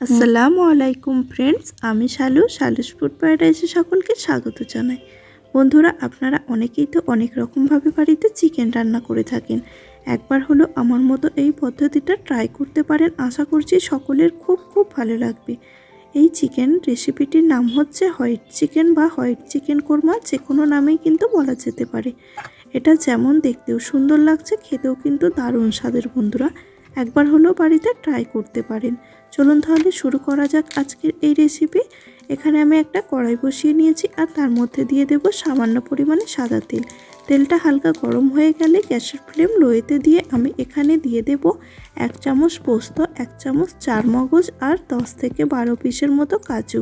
আসসালামু আলাইকুম ফ্রেন্ডস, আমি শালুস ফুড প্যারাডাইসে সকলকে স্বাগত জানাই। বন্ধুরা, আপনারা অনেকেই তো অনেক রকমভাবে বাড়িতে চিকেন রান্না করে থাকেন। একবার হলো আমার মতো এই পদ্ধতিটা ট্রাই করতে পারেন, আশা করছি সকলের খুব ভালো লাগবে। এই চিকেন রেসিপিটির নাম হচ্ছে হোয়াইট চিকেন বা হোয়াইট চিকেন কোরমা, যে কোনো নামেই কিন্তু বলা যেতে পারে। এটা যেমন দেখতেও সুন্দর লাগছে, খেতেও কিন্তু দারুণ স্বাদের। বন্ধুরা, একবার হলেও বাড়িতে ট্রাই করতে পারেন। চলুন তাহলে শুরু করা যাক আজকের এই রেসিপি। এখানে আমি একটা কড়াই বসিয়ে নিয়েছি আর তার মধ্যে দিয়ে দেব সামান্য পরিমাণে সাদা তেল। তেলটা হালকা গরম হয়ে গেলে গ্যাসের ফ্লেম লোয়েতে দিয়ে আমি এখানে দিয়ে দেব 1 চামচ পোস্ত, 1 চামচ চারমগজ আর 10 থেকে 12 পিসের মতো কাজু।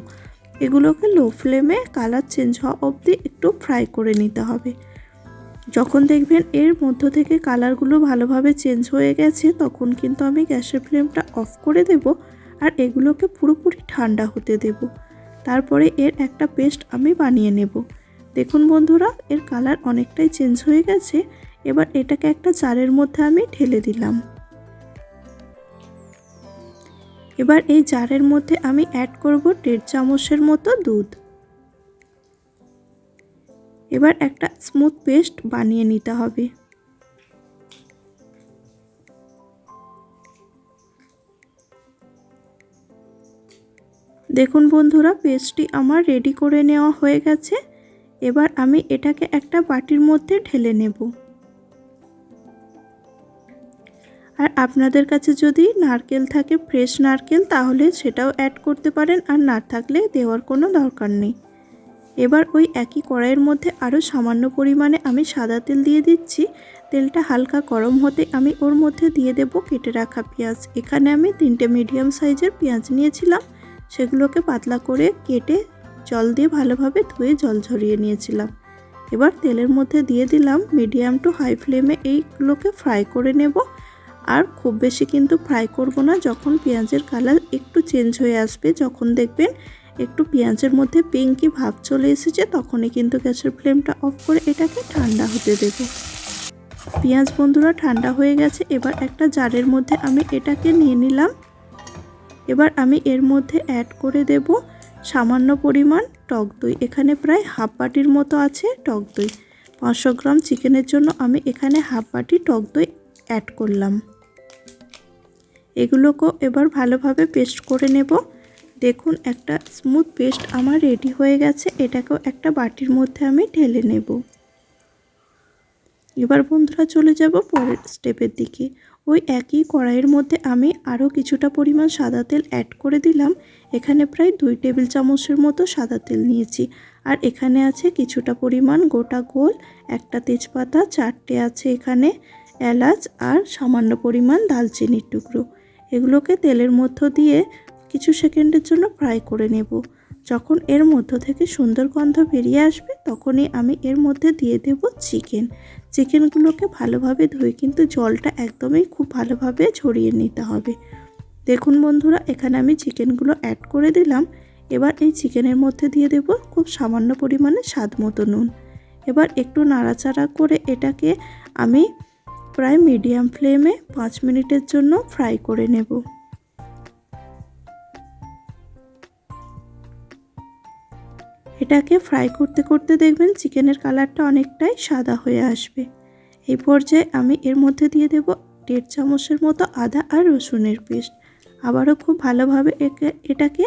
এগুলোকে লো ফ্লেমে কালার চেঞ্জ হওয়া অবধি একটু ফ্রাই করে নিতে হবে। যখন দেখবেন এর মধ্য থেকে কালারগুলো ভালোভাবে চেঞ্জ হয়ে গেছে, তখন কিন্তু আমি গ্যাসের ফ্লেমটা অফ করে দেব আর এগুলোকে পুরোপুরি ঠান্ডা হতে দেব। তারপরে এর একটা পেস্ট আমি বানিয়ে নেব। দেখুন বন্ধুরা, এর কালার অনেকটাই চেঞ্জ হয়ে গেছে। এবার এটাকে একটা জারের মধ্যে আমি ঢেলে দিলাম। এবার এই জারের মধ্যে আমি অ্যাড করব 1.5 চামচের মতো দুধ। এবার একটা স্মুথ পেস্ট বানিয়ে নিতে হবে। দেখুন বন্ধুরা, পেস্টটি আমার রেডি করে নেওয়া হয়ে গেছে। এবার আমি এটাকে একটা বাটির মধ্যে ঢেলে নেব। আর আপনাদের কাছে যদি নারকেল থাকে, ফ্রেশ নারকেল, তাহলে সেটাও অ্যাড করতে পারেন, আর না থাকলে দেওয়ার কোনো দরকার নেই। এবার ওই একই কড়াইয়ের মধ্যে আরও সামান্য পরিমাণে আমি সাদা তেল দিয়ে দিচ্ছি। তেলটা হালকা গরম হতে আমি ওর মধ্যে দিয়ে দেব কেটে রাখা পেঁয়াজ। এখানে আমি 3টে মিডিয়াম সাইজের পেঁয়াজ নিয়েছিলাম, সেগুলোকে পাতলা করে কেটে জল দিয়ে ভালোভাবে ধুয়ে জল ঝরিয়ে নিয়েছিলাম। এবার তেলের মধ্যে দিয়ে দিলাম। মিডিয়াম টু হাই ফ্লেমে এইগুলোকে ফ্রাই করে নেব। আর খুব বেশি কিন্তু ফ্রাই করব না। যখন পেঁয়াজের কালার একটু চেঞ্জ হয়ে আসবে, যখন দেখবেন একটু পেঁয়াজের মধ্যে পিঙ্কি ভাব চলে এসেছে, তখনই কিন্তু গ্যাসের ফ্লেমটা অফ করে এটাকে ঠান্ডা হতে দেব। পেঁয়াজ বন্ধুরা ঠান্ডা হয়ে গেছে। এবার একটা জারের মধ্যে আমি এটাকে নিয়ে নিলাম। এবার আমি এর মধ্যে অ্যাড করে দেব সামান্য পরিমাণ টক দই। এখানে প্রায় হাফ বাটির মতো আছে টক দই। 500 গ্রাম চিকেনের জন্য আমি এখানে হাফ বাটি টক দই অ্যাড করলাম। এগুলোকেও এবার ভালোভাবে পেস্ট করে নেব। দেখুন, একটা স্মুথ পেস্ট আমার রেডি হয়ে গেছে। এটাকেও একটা বাটির মধ্যে আমি ঢেলে নেব। এবার বন্ধুরা চলে যাব পরের স্টেপের দিকে। ওই একই কড়াইয়ের মধ্যে আমি আরও কিছুটা পরিমাণ সাদা তেল অ্যাড করে দিলাম। এখানে প্রায় 2 টেবিল চামচের মতো সাদা তেল নিয়েছি। আর এখানে আছে কিছুটা পরিমাণ গোটা গোল, একটা তেজপাতা, 4টে আছে এখানে এলাচ আর সামান্য পরিমাণ দালচিনির টুকরো। এগুলোকে তেলের মধ্য দিয়ে কিছু সেকেন্ডের জন্য ফ্রাই করে নেব। যখন এর মধ্য থেকে সুন্দর গন্ধ বেরিয়ে আসবে, তখনই আমি এর মধ্যে দিয়ে দেব চিকেনগুলোকে ভালোভাবে ধুয়ে কিন্তু জলটা একদমই খুব ভালোভাবে ঝরিয়ে নিতে হবে। দেখুন বন্ধুরা, এখানে আমি চিকেনগুলো অ্যাড করে দিলাম। এবার এই চিকেনের মধ্যে দিয়ে দেব খুব সামান্য পরিমাণে স্বাদ মতো নুন। এবার একটু নাড়াচাড়া করে এটাকে আমি প্রায় মিডিয়াম ফ্লেমে 5 মিনিটের জন্য ফ্রাই করে নেব। এটাকে ফ্রাই করতে করতে দেখবেন চিকেনের কালারটা অনেকটাই সাদা হয়ে আসবে। এই পর্যায়ে আমি এর মধ্যে দিয়ে দেব 1.5 চামচের মতো আদা আর রসুনের পেস্ট। আবারও খুব ভালোভাবে এটাকে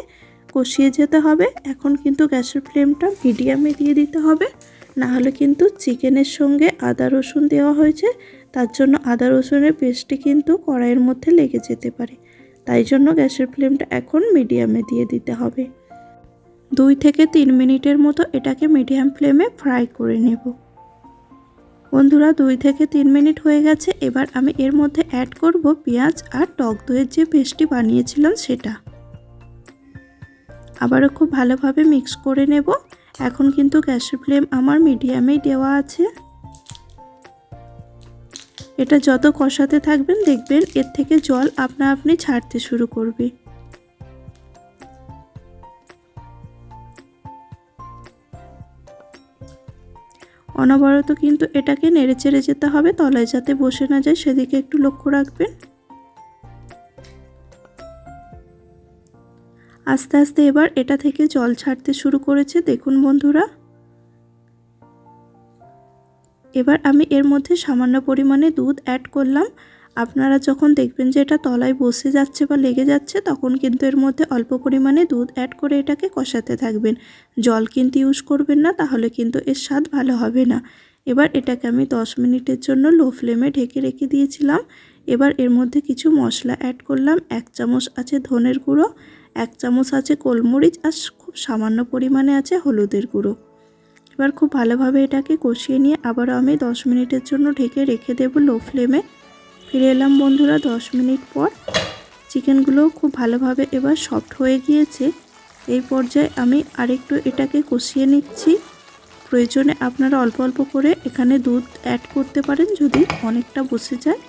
কষিয়ে যেতে হবে। এখন কিন্তু গ্যাসের ফ্লেমটা মিডিয়ামে দিয়ে দিতে হবে, না হলে কিন্তু চিকেনের সঙ্গে আদা রসুন দেওয়া হয়েছে, তার জন্য আদা রসুনের পেস্টটি কিন্তু কড়াইয়ের মধ্যে লেগে যেতে পারে। তাই জন্য গ্যাসের ফ্লেমটা এখন মিডিয়ামে দিয়ে দিতে হবে। 2 থেকে 3 মিনিটের মতো এটাকে মিডিয়াম ফ্লেমে ফ্রাই করে নেব। বন্ধুরা, 2 থেকে 3 মিনিট হয়ে গেছে। এবার আমি এর মধ্যে অ্যাড করব পেঁয়াজ আর টক দইয়ের যে পেস্টটি বানিয়েছিলাম সেটা। আবারও খুব ভালোভাবে মিক্স করে নেব। এখন কিন্তু গ্যাসের ফ্লেম আমার মিডিয়ামেই দেওয়া আছে। এটা যত কষাতে থাকবেন, দেখবেন এর থেকে জল আপনা আপনি ছাড়তে শুরু করবে। অনবরত কিন্তু এটাকে নেড়েচেড়ে যেতে হবে, তলায় যাতে বসে না যায় সেদিকে একটু লক্ষ্য রাখবেন। আস্তে আস্তে এবার এটা থেকে জল ছাড়তে শুরু করেছে, দেখুন বন্ধুরা। এবার আমি এর মধ্যে সামান্য পরিমাণে দুধ অ্যাড করলাম। আপনারা যখন দেখবেন যে এটা তলায় বসে যাচ্ছে বা লেগে যাচ্ছে, তখন কিন্তু এর মধ্যে অল্প পরিমাণে দুধ অ্যাড করে এটাকে কষাতে থাকবেন। জল কিন্তু ইউজ করবেন না, তাহলে কিন্তু এর স্বাদ ভালো হবে না। এবার এটাকে আমি 10 মিনিটের জন্য লো ফ্লেমে ঢেকে রেখে দিয়েছিলাম। এবার এর মধ্যে কিছু মশলা অ্যাড করলাম। 1 চামচ আছে ধনের গুঁড়ো, 1 চামচ আছে গোলমরিচ, আর খুব সামান্য পরিমাণে আছে হলুদের গুঁড়ো। এবার খুব ভালোভাবে এটাকে কষিয়ে নিয়ে আবারও আমি 10 মিনিটের জন্য ঢেকে রেখে দেব লো ফ্লেমে। ফিরে এলাম বন্ধুরা 10 মিনিট পর। চিকেনগুলো খুব ভালোভাবে এবার সফট হয়ে গিয়েছে। এই পর্যায়ে আমি আরেকটু এটাকে কষিয়ে নিচ্ছি। প্রয়োজনে আপনারা অল্প অল্প করে এখানে দুধ অ্যাড করতে পারেন যদি অনেকটা বসে যায়।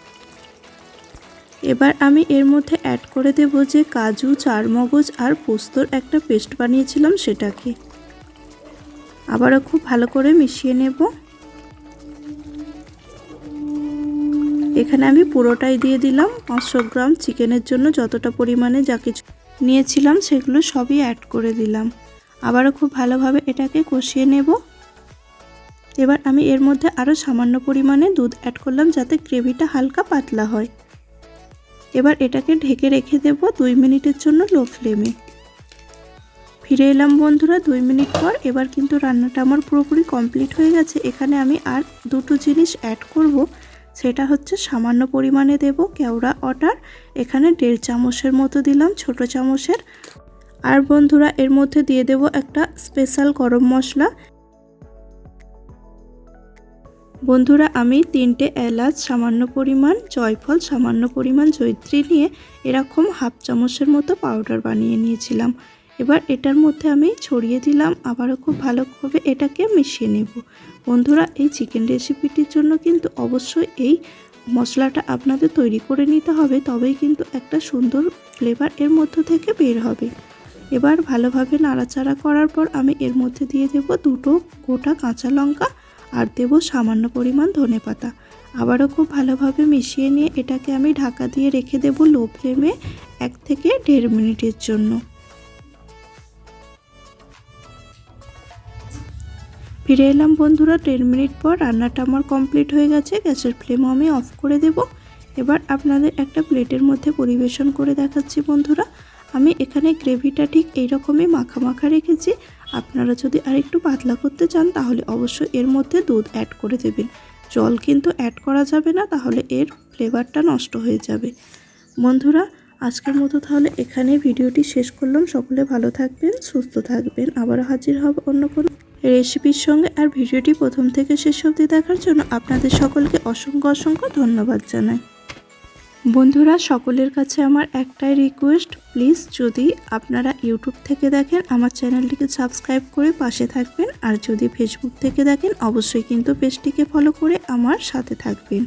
এবার আমি এর মধ্যে অ্যাড করে দেব যে কাজু, চারমগজ আর পোস্তর একটা পেস্ট বানিয়েছিলাম সেটাকে। আবারও খুব ভালো করে মিশিয়ে নেব। এখানে আমি পুরোটাই দিয়ে দিলাম। 500 গ্রাম চিকেনের জন্য যতটা পরিমাণে যা কিছু নিয়েছিলাম সেগুলো সবই অ্যাড করে দিলাম। আবারও খুব ভালোভাবে এটাকে কষিয়ে নেব। এবার আমি এর মধ্যে আরও সামান্য পরিমাণে দুধ অ্যাড করলাম যাতে গ্রেভিটা হালকা পাতলা হয়। এবার এটাকে ঢেকে রেখে দেব 2 মিনিটের জন্য লো ফ্লেমে। ফিরে এলাম বন্ধুরা 2 মিনিট পর। এবার কিন্তু রান্নাটা আমার পুরোপুরি কমপ্লিট হয়ে গেছে। এখানে আমি আর দুটো জিনিস অ্যাড করব, সেটা হচ্ছে সামান্য পরিমাণে দেব কেওড়া ওয়াটার। এখানে 1.5 চামচের মতো দিলাম, ছোট চামচের। আর বন্ধুরা এর মধ্যে দিয়ে দেব একটা স্পেশাল গরম মশলা। বন্ধুরা আমি 3টে এলাচ, সামান্য পরিমাণ জয়ফল, সামান্য পরিমাণ জয়িত্রী নিয়ে এরকম 1/2 চামচের মতো পাউডার বানিয়ে নিয়েছিলাম। এবার এটার মধ্যে আমি ছড়িয়ে দিলাম। আবারও খুব ভালোভাবে এটাকে মিশিয়ে নেব। বন্ধুরা এই চিকেন রেসিপিটির জন্য কিন্তু অবশ্যই এই মশলাটা আপনাদের তৈরি করে নিতে হবে, তবেই কিন্তু একটা সুন্দর ফ্লেভার এর মধ্য থেকে বের হবে। এবার ভালোভাবে নাড়াচাড়া করার পর আমি এর মধ্যে দিয়ে দেব 2টো গোটা কাঁচা লঙ্কা আর দেব সামান্য পরিমাণ ধনেপাতা। আবারও খুব ভালোভাবে মিশিয়ে নিয়ে এটাকে আমি ঢাকা দিয়ে রেখে দেব লো ফ্লেমে 1 থেকে 1.5 মিনিটের জন্য। ফিরে এলাম বন্ধুরা 10 মিনিট পর। রান্নাটা আমার কমপ্লিট হয়ে গেছে। গ্যাসের ফ্লেমও আমি অফ করে দেব। এবার আপনাদের একটা প্লেটের মধ্যে পরিবেশন করে দেখাচ্ছি বন্ধুরা। আমি এখানে গ্রেভিটা ঠিক এইরকমই মাখা মাখা রেখেছি। আপনারা যদি আরেকটু পাতলা করতে চান তাহলে অবশ্যই এর মধ্যে দুধ অ্যাড করে দেবেন। জল কিন্তু অ্যাড করা যাবে না, তাহলে এর ফ্লেভারটা নষ্ট হয়ে যাবে। বন্ধুরা আজকের মতো তাহলে এখানে ভিডিওটি শেষ করলাম। সকলে ভালো থাকবেন, সুস্থ থাকবেন। আবারও হাজির হব অন্য কোনো রেসিপির সঙ্গে। আর ভিডিওটি প্রথম থেকে শেষ অবধি দেখার জন্য আপনাদের সকলকে অসংখ্য অসংখ্য ধন্যবাদ জানাই। বন্ধুরা সকলের কাছে আমার একটাই রিকোয়েস্ট, প্লিজ যদি আপনারা ইউটিউব থেকে দেখেন আমার চ্যানেলটিকে সাবস্ক্রাইব করে পাশে থাকবেন। আর যদি ফেসবুক থেকে দেখেন অবশ্যই কিন্তু পেজটিকে ফলো করে আমার সাথে থাকবেন।